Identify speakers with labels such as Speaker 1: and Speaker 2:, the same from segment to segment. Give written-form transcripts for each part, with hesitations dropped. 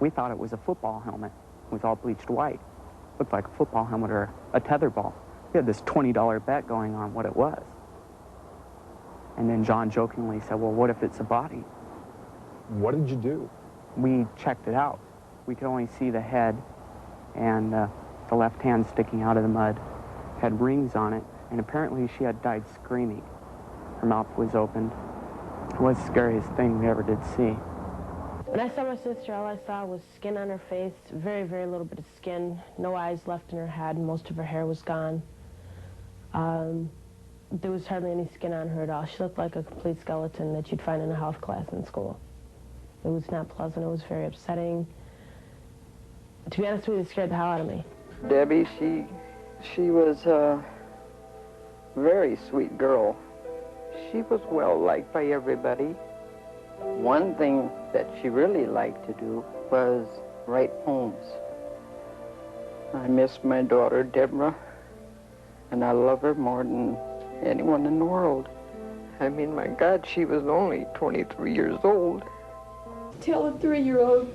Speaker 1: We thought it was a football helmet. It was all bleached white. Looked like a football helmet or a tetherball. We had this $20 bet going on what it was. And then John jokingly said, well, what if it's a body?
Speaker 2: What did you do?
Speaker 1: We checked it out. We could only see the head and the left hand sticking out of the mud. Had rings on it, and apparently she had died screaming. Her mouth was opened. It was the scariest thing we ever did see.
Speaker 3: When I saw my sister, all I saw was skin on her face, very, very little bit of skin, no eyes left in her head, and most of her hair was gone. There was hardly any skin on her at all. She looked like a complete skeleton that you'd find in a health class in school. It was not pleasant. It was very upsetting. To be honest with you, it scared the hell out of me.
Speaker 4: Debbie, she was a very sweet girl. She was well liked by everybody. One thing that she really liked to do was write poems. I miss my daughter, Deborah, and I love her more than anyone in the world. I mean, my God, she was only 23 years old.
Speaker 5: Tell a 3-year-old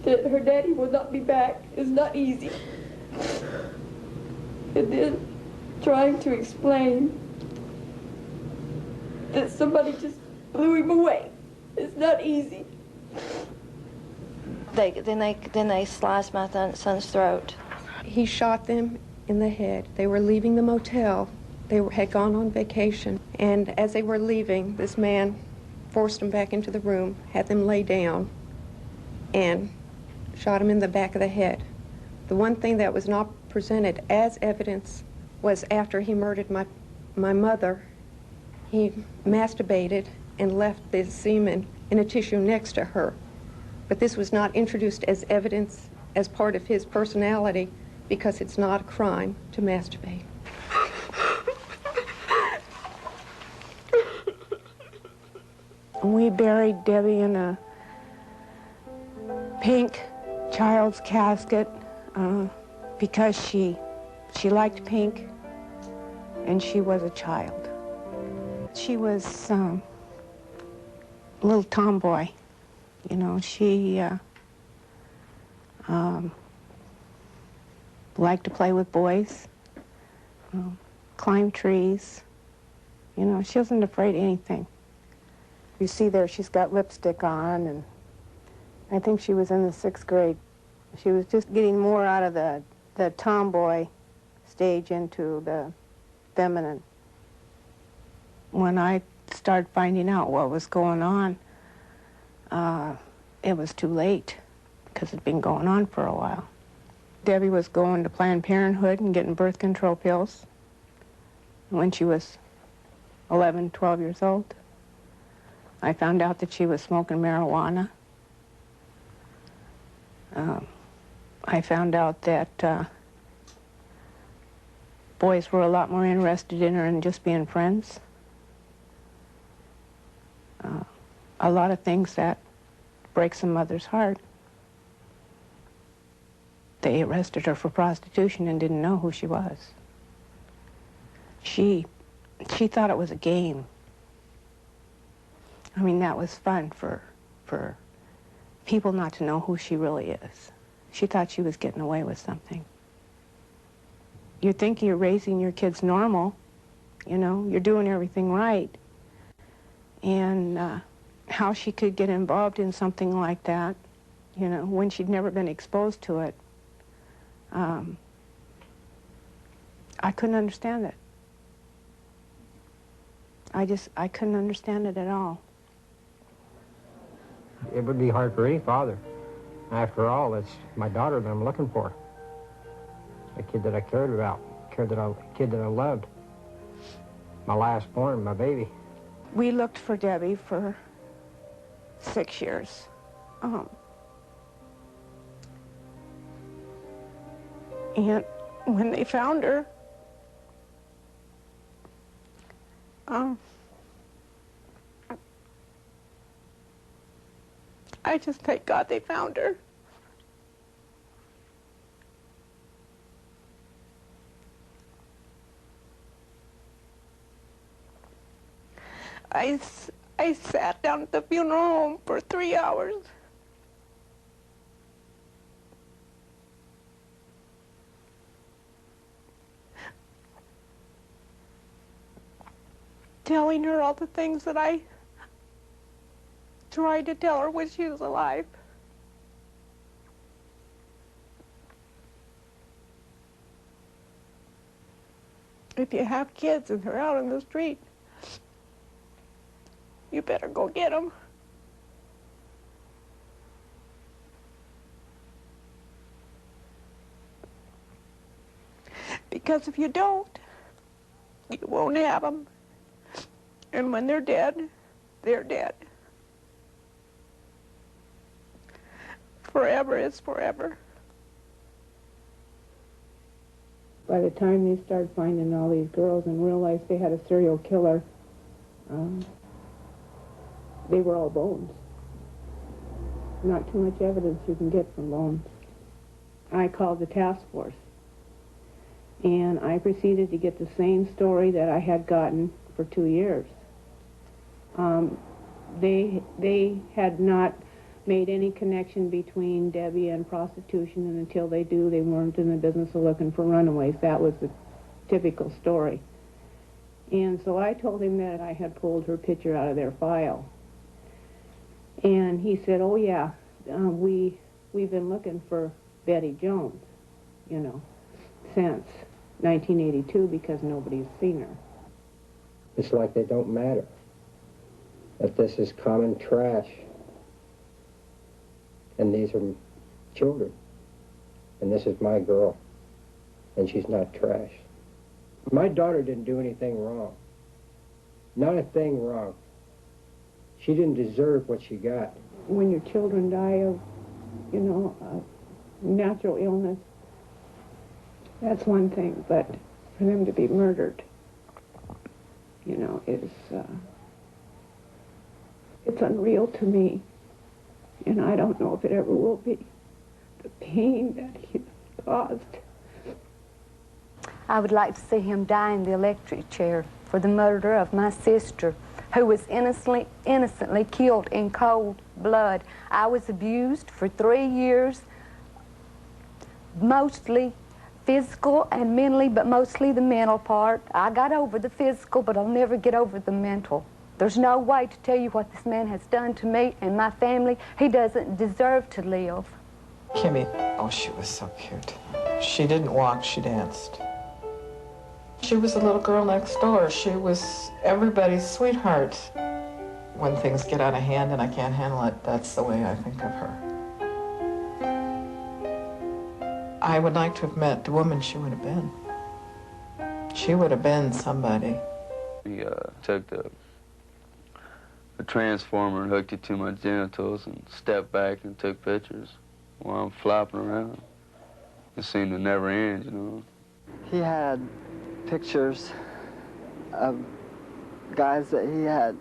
Speaker 5: that her daddy will not be back is not easy. And then trying to explain that somebody just blew him away. It's not easy.
Speaker 6: Then they sliced my son's throat.
Speaker 5: He shot them in the head. They were leaving the motel. They had gone on vacation. And as they were leaving, this man forced them back into the room, had them lay down, and shot him in the back of the head. The one thing that was not presented as evidence was after he murdered my mother, he masturbated and left the semen in a tissue next to her. But this was not introduced as evidence as part of his personality because it's not a crime to masturbate.
Speaker 7: We buried Debbie in a pink child's casket because she liked pink and she was a child. She was a little tomboy, you know. She liked to play with boys, climb trees. You know, she wasn't afraid of anything. You see there she's got lipstick on, and I think she was in the 6th grade. She was just getting more out of the tomboy stage into the feminine. When I started finding out what was going on, it was too late because it'd been going on for a while. Debbie was going to Planned Parenthood and getting birth control pills when she was 11, 12 years old. I found out that she was smoking marijuana. I found out that boys were a lot more interested in her than just being friends. A lot of things that breaks a mother's heart. They arrested her for prostitution and didn't know who she was. She thought it was a game. I mean, that was fun for people not to know who she really is. She thought she was getting away with something. You think you're raising your kids normal, you know, you're doing everything right. And how she could get involved in something like that, you know, when she'd never been exposed to it, I couldn't understand it. I couldn't understand it at all.
Speaker 8: It would be hard for any father. After all, it's my daughter that I'm looking for. A kid that I cared about, kid that I loved. My last born, my baby.
Speaker 7: We looked for Debbie for 6 years. And when they found her, I just thank God they found her. I sat down at the funeral home for 3 hours telling her all the things that I tried to tell her when she was alive. If you have kids and they're out in the street, you better go get them. Because if you don't, you won't have them. And when they're dead, they're dead. Forever is forever. By the time they started finding all these girls and realized they had a serial killer, they were all bones. Not too much evidence you can get from bones. I called the task force, and I proceeded to get the same story that I had gotten for 2 years. They had not made any connection between Debbie and prostitution, and until they do, they weren't in the business of looking for runaways. That was the typical story. And so I told him that I had pulled her picture out of their file. And he said, oh yeah, we've been looking for Betty Jones, you know, since 1982 because nobody's seen her.
Speaker 8: It's like they don't matter. That this is common trash. And these are children. And this is my girl. And she's not trash. My daughter didn't do anything wrong. Not a thing wrong. She didn't deserve what she got.
Speaker 7: When your children die of, you know, natural illness, that's one thing, but for them to be murdered, you know, is, it's unreal to me. And I don't know if it ever will be. The pain that he caused.
Speaker 9: I would like to see him die in the electric chair for the murder of my sister, who was innocently killed in cold blood. I was abused for 3 years, mostly physical and mentally, but mostly the mental part. I got over the physical, but I'll never get over the mental. There's no way to tell you what this man has done to me and my family. He doesn't deserve to live.
Speaker 10: Kimmy, oh, she was so cute. She didn't walk, she danced. She was the little girl next door. She was everybody's sweetheart. When things get out of hand and I can't handle it, that's the way I think of her. I would like to have met the woman she would have been. She would have been somebody.
Speaker 11: He took the transformer and hooked it to my genitals and stepped back and took pictures while I'm flopping around. It seemed to never end, you know.
Speaker 4: He had pictures of guys that he had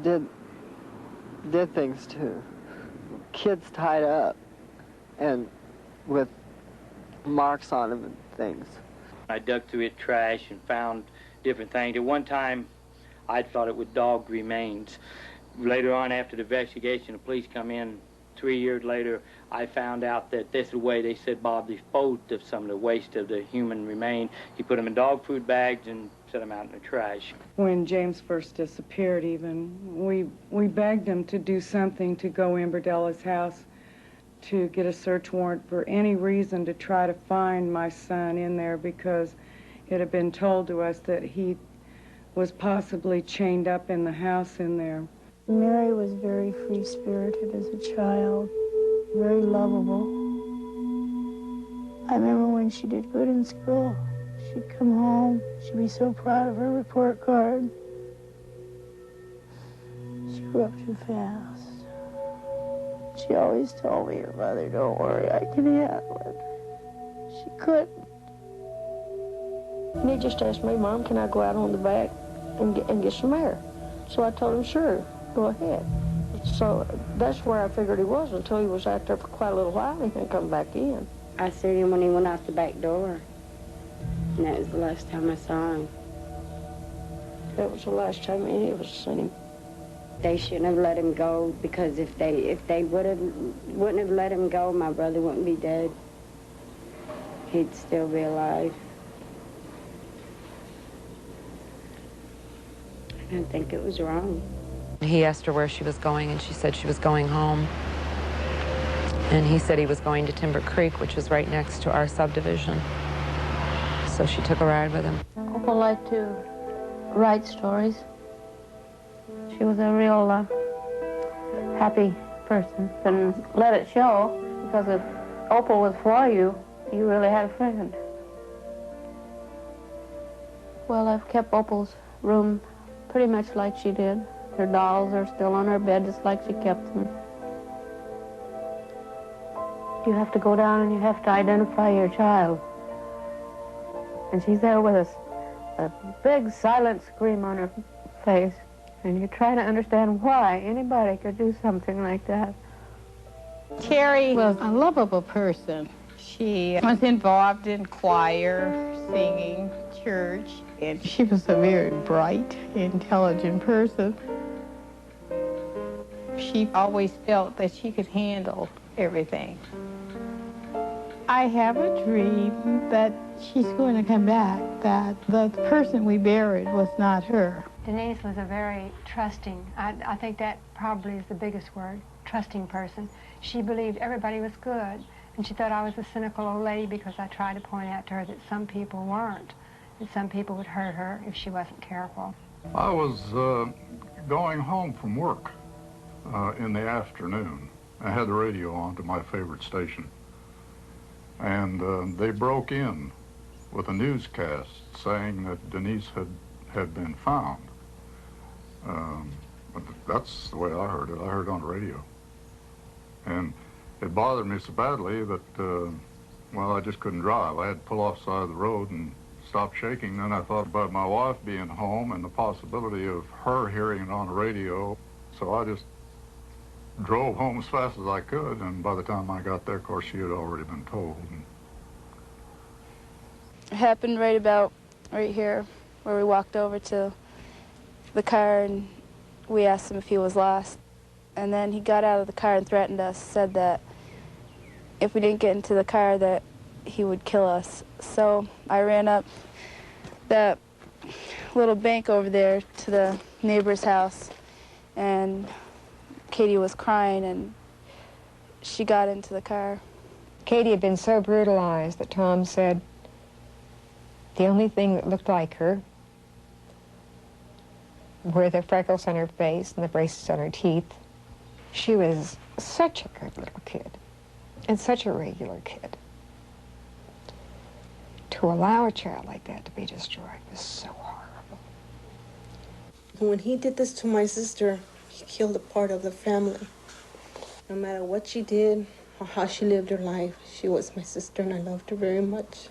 Speaker 4: did things to. Kids tied up and with marks on them and things.
Speaker 12: I dug through his trash and found different things. At one time, I thought it was dog remains. Later on, after the investigation, the police come in 3 years later, I found out that this is the way they said Bob disposed of some of the waste of the human remains. He put them in dog food bags and set them out in the trash.
Speaker 13: When James first disappeared even, we begged him to do something to go in Berdella's house to get a search warrant for any reason to try to find my son in there, because it had been told to us that he was possibly chained up in the house in there.
Speaker 14: Mary was very free-spirited as a child, very lovable. I remember when she did good in school, she'd come home, she'd be so proud of her report card. She grew up too fast. She always told me, "Your mother, don't worry, I can handle it." She couldn't.
Speaker 15: And he just asked me, "Mom, can I go out on the back and get some air?" So I told him, "Sure, go ahead." So that's where I figured he was until he was out there for quite a little while and then come back in.
Speaker 16: I seen him when he went out the back door, and that was the last time I saw him.
Speaker 15: That was the last time any of us seen him.
Speaker 16: They shouldn't have let him go, because if they wouldn't have let him go, my brother wouldn't be dead. He'd still be alive. I think it was wrong.
Speaker 17: He asked her where she was going, and she said she was going home. And he said he was going to Timber Creek, which is right next to our subdivision. So she took a ride with him.
Speaker 15: Opal liked to write stories. She was a real happy person. And let it show, because if Opal was for you, you really had a friend. Well, I've kept Opal's room pretty much like she did. Her dolls are still on her bed just like she kept them. You have to go down and you have to identify your child. And she's there with a big silent scream on her face. And you're trying to understand why anybody could do something like that.
Speaker 18: Carrie was a lovable person. She was involved in choir, singing, church, and she was a very bright, intelligent person. She always felt that she could handle everything. I have a dream that she's going to come back, that the person we buried was not her.
Speaker 19: Denise was a very trusting, I think that probably is the biggest word, trusting person. She believed everybody was good, and she thought I was a cynical old lady because I tried to point out to her that some people weren't, and some people would hurt her if she wasn't careful.
Speaker 20: I was going home from work in the afternoon. I had the radio on to my favorite station. And they broke in with a newscast saying that Denise had been found. But that's the way I heard it. I heard it on the radio. And it bothered me so badly that, well, I just couldn't drive. I had to pull off the side of the road and stop shaking. Then I thought about my wife being home and the possibility of her hearing it on the radio. So I just drove home as fast as I could, and by the time I got there, of course, she had already been told.
Speaker 21: It happened right here, where we walked over to the car and we asked him if he was lost. And then he got out of the car and threatened us, said that if we didn't get into the car that he would kill us. So I ran up that little bank over there to the neighbor's house, and Katie was crying, and she got into the car.
Speaker 22: Katie had been so brutalized that Tom said the only thing that looked like her were the freckles on her face and the braces on her teeth. She was such a good little kid and such a regular kid. To allow a child like that to be destroyed was so horrible.
Speaker 23: When he did this to my sister, he killed a part of the family. No matter what she did or how she lived her life, she was my sister and I loved her very much.